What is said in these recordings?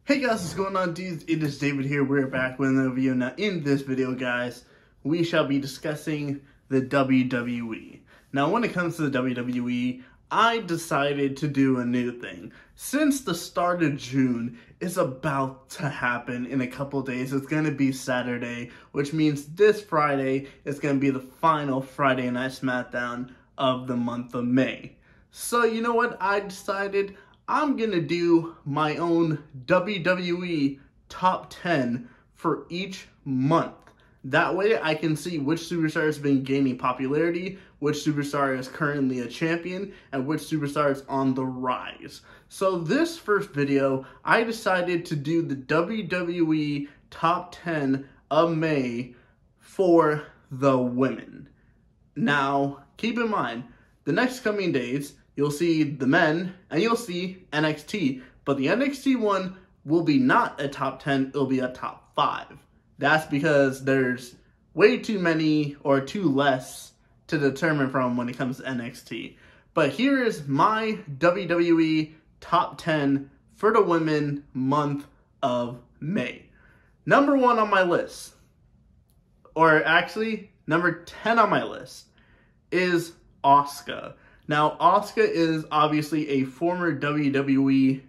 Hey guys, what's going on, dudes? It is David here. We're back with another video. Now, in this video, guys, we shall be discussing the WWE. Now, when it comes to the WWE, I decided to do a new thing. Since the start of June is about to happen in a couple days, it's going to be Saturday, which means this Friday is going to be the final Friday Night SmackDown of the month of May. So, you know what? I decided I'm going to do my own WWE top 10 for each month. That way I can see which superstar has been gaining popularity, which superstar is currently a champion, and which superstar is on the rise. So this first video, I decided to do the WWE top 10 of May for the women. Now, keep in mind, the next coming days, you'll see the men, and you'll see NXT. But the NXT one will be not a top 10, it'll be a top 5. That's because there's way too many or too less to determine from when it comes to NXT. But here is my WWE top 10 for the women month of May. Number 1 on my list, or actually number 10 on my list, is Asuka. Now, Asuka is obviously a former WWE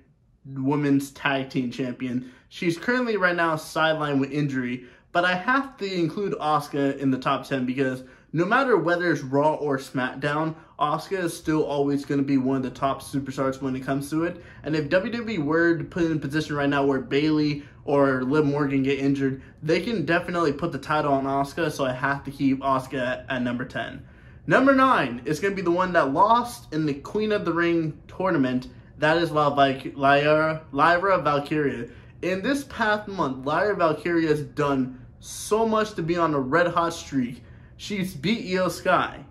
Women's Tag Team Champion. She's currently right now sidelined with injury, but I have to include Asuka in the top 10 because no matter whether it's Raw or SmackDown, Asuka is still always going to be one of the top superstars when it comes to it. And if WWE were to put in a position right now where Bayley or Liv Morgan get injured, they can definitely put the title on Asuka, so I have to keep Asuka at number 10. Number 9 is going to be the one that lost in the Queen of the Ring tournament. That is Lyra Valkyria. In this past month, Lyra Valkyria has done so much to be on a red hot streak. She's beat Io Sky.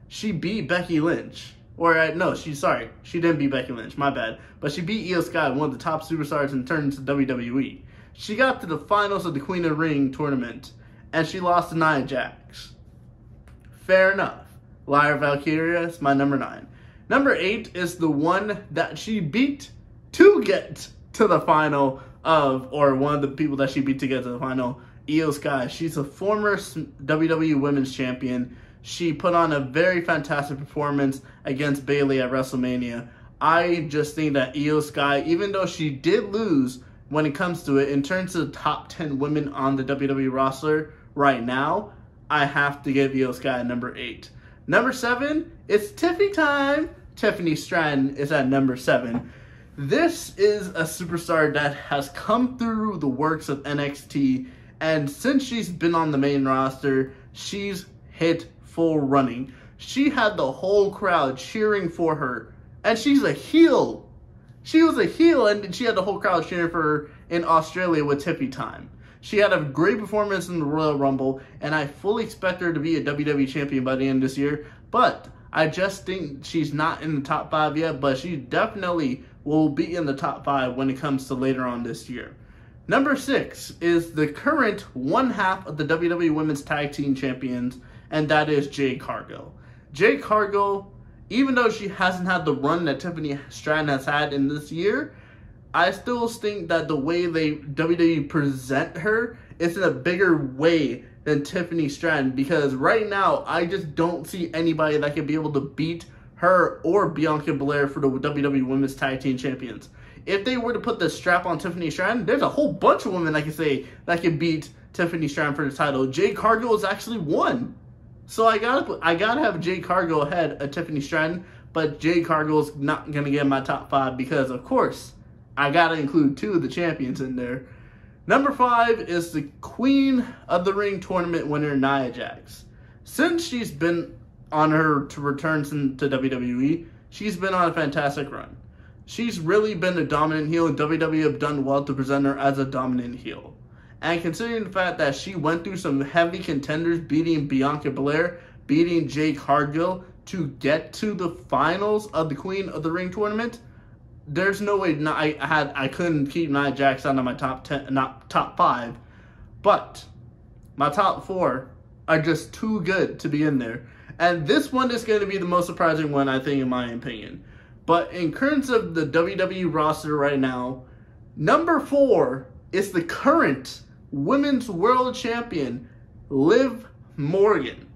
She beat Becky Lynch. She didn't beat Becky Lynch, my bad. But she beat Io Sky, one of the top superstars, and turned into WWE. She got to the finals of the Queen of the Ring tournament, and she lost to Nia Jax. Fair enough. Lyra Valkyria is my number 9. Number 8 is the one that she beat to get to the final of, or one of the people that she beat to get to the final, Io Sky. She's a former WWE Women's Champion. She put on a very fantastic performance against Bayley at WrestleMania. I just think that Io Sky, even though she did lose when it comes to it, in terms of the top 10 women on the WWE roster right now, I have to give Io Sky number 8. Number 7, it's Tiffany time. Tiffany Stratton is at number 7. This is a superstar that has come through the works of NXT, and since she's been on the main roster, she's hit full running. She had the whole crowd cheering for her, and she's a heel. She was a heel, and she had the whole crowd cheering for her in Australia with Tiffany time. She had a great performance in the Royal Rumble, and I fully expect her to be a WWE champion by the end of this year. But I just think she's not in the top 5 yet, but she definitely will be in the top 5 when it comes to later on this year. Number 6 is the current one half of the WWE Women's Tag Team Champions, and that is Jade Cargill. Jade Cargill, even though she hasn't had the run that Tiffany Stratton has had in this year, I still think that the way WWE present her is in a bigger way than Tiffany Stratton, because right now I just don't see anybody that can be able to beat her or Bianca Belair for the WWE Women's Tag Team Champions. If they were to put the strap on Tiffany Stratton, there's a whole bunch of women I can say that can beat Tiffany Stratton for the title. Jade Cargill is actually one. So I gotta have Jade Cargill ahead of Tiffany Stratton, but Jade Cargill is not gonna get in my top 5 because, of course, I gotta include 2 of the champions in there. Number 5 is the Queen of the Ring tournament winner, Nia Jax. Since she's been on her return to WWE, she's been on a fantastic run. She's really been a dominant heel, and WWE have done well to present her as a dominant heel. And considering the fact that she went through some heavy contenders, beating Bianca Belair, beating Jade Cargill to get to the finals of the Queen of the Ring tournament, there's no way I couldn't keep Nia Jax out of my top 10, not top 5, but my top 4 are just too good to be in there. And this one is going to be the most surprising one, I think, in my opinion. But in terms of the WWE roster right now, Number 4 is the current Women's World Champion, Liv Morgan.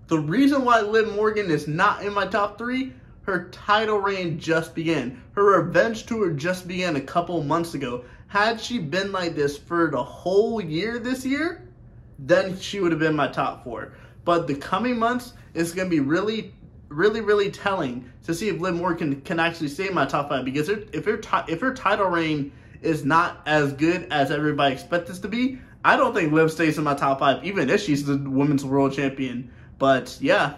The reason why Liv Morgan is not in my top 3, her title reign just began. Her revenge tour just began a couple months ago. Had she been like this for the whole year this year, then she would have been my top 4. But the coming months is going to be really telling to see if Liv Morgan can actually stay in my top 5. Because if her title reign is not as good as everybody expects this to be, I don't think Liv stays in my top 5, even if she's the Women's World Champion. But yeah.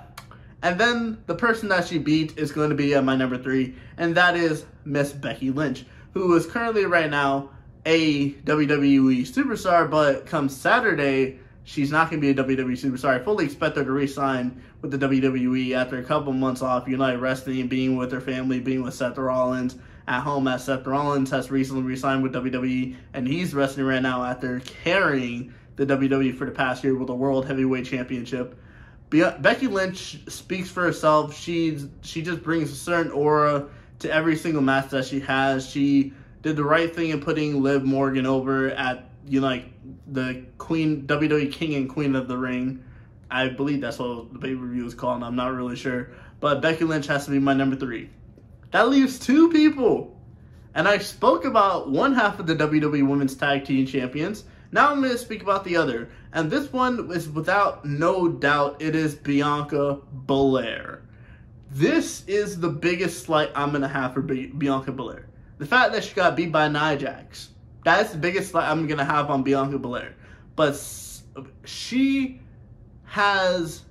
And then the person that she beat is going to be my number 3, and that is Miss Becky Lynch, who is currently right now a WWE superstar, but come Saturday, she's not going to be a WWE superstar. I fully expect her to re-sign with the WWE after a couple months off United Wrestling, being with her family, being with Seth Rollins at home, as Seth Rollins has recently re-signed with WWE, and he's wrestling right now after carrying the WWE for the past year with the World Heavyweight Championship. Becky Lynch speaks for herself. She just brings a certain aura to every single match that she has. She did the right thing in putting Liv Morgan over at, the Queen, WWE King and Queen of the Ring. I believe that's what the pay-per-view is called. I'm not really sure. But Becky Lynch has to be my number 3. That leaves 2 people. And I spoke about one half of the WWE Women's Tag Team Champions. Now I'm going to speak about the other. And this one is without no doubt, it is Bianca Belair. This is the biggest slight I'm going to have for Bianca Belair. The fact that she got beat by Nia Jax. That's the biggest slight I'm going to have on Bianca Belair. But she has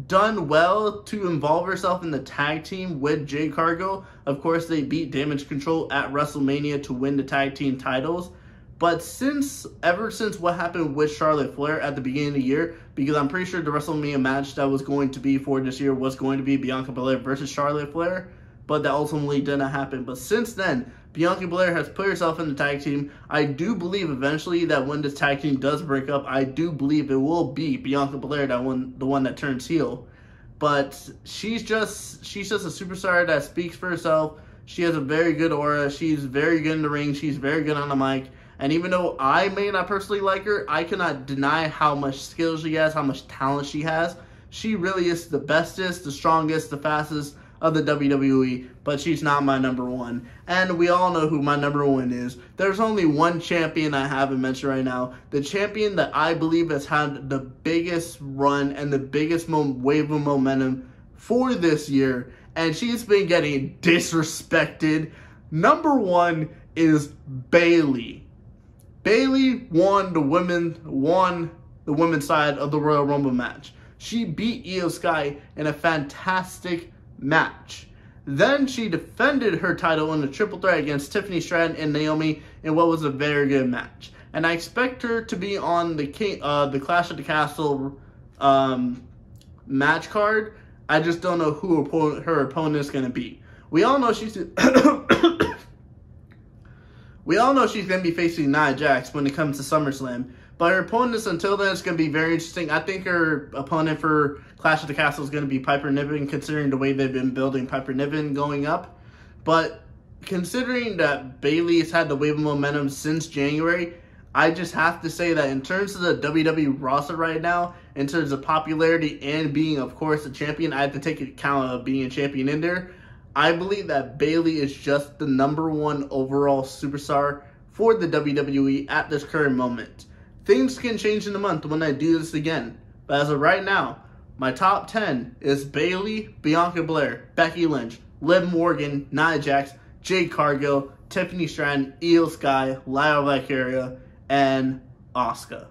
done well to involve herself in the tag team with Jade Cargill. Of course, they beat Damage Control at WrestleMania to win the tag team titles. But ever since what happened with Charlotte Flair at the beginning of the year, because I'm pretty sure the WrestleMania match that was going to be for this year was going to be Bianca Belair versus Charlotte Flair, but that ultimately didn't happen. But since then, Bianca Belair has put herself in the tag team. I do believe eventually that when this tag team does break up, I do believe it will be Bianca Belair the one that turns heel. But she's just a superstar that speaks for herself. She has a very good aura. She's very good in the ring. She's very good on the mic. And even though I may not personally like her, I cannot deny how much skill she has, how much talent she has. She really is the bestest, the strongest, the fastest of the WWE, but she's not my number 1. And we all know who my number 1 is. There's only one champion I haven't mentioned right now. The champion that I believe has had the biggest run and the biggest wave of momentum for this year, and she's been getting disrespected. Number 1 is Bayley. Bayley won the women's side of the Royal Rumble match. She beat Io Sky in a fantastic match. Then she defended her title in a triple threat against Tiffany, Stratton, and Naomi in what was a very good match. And I expect her to be on the Clash at the Castle match card. I just don't know who her opponent is going to be. We all know she's going to be facing Nia Jax when it comes to SummerSlam. But her opponents until then is going to be very interesting. I think her opponent for Clash of the Castle is going to be Piper Niven, considering the way they've been building Piper Niven going up. But considering that Bayley has had the wave of momentum since January, I just have to say that in terms of the WWE roster right now, in terms of popularity and being, of course, a champion, I have to take account of being a champion in there. I believe that Bayley is just the number 1 overall superstar for the WWE at this current moment. Things can change in a month when I do this again. But as of right now, my top 10 is Bayley, Bianca Belair, Becky Lynch, Liv Morgan, Nia Jax, Jade Cargill, Tiffany Stratton, Io Sky, Lyra Valkyria, and Asuka.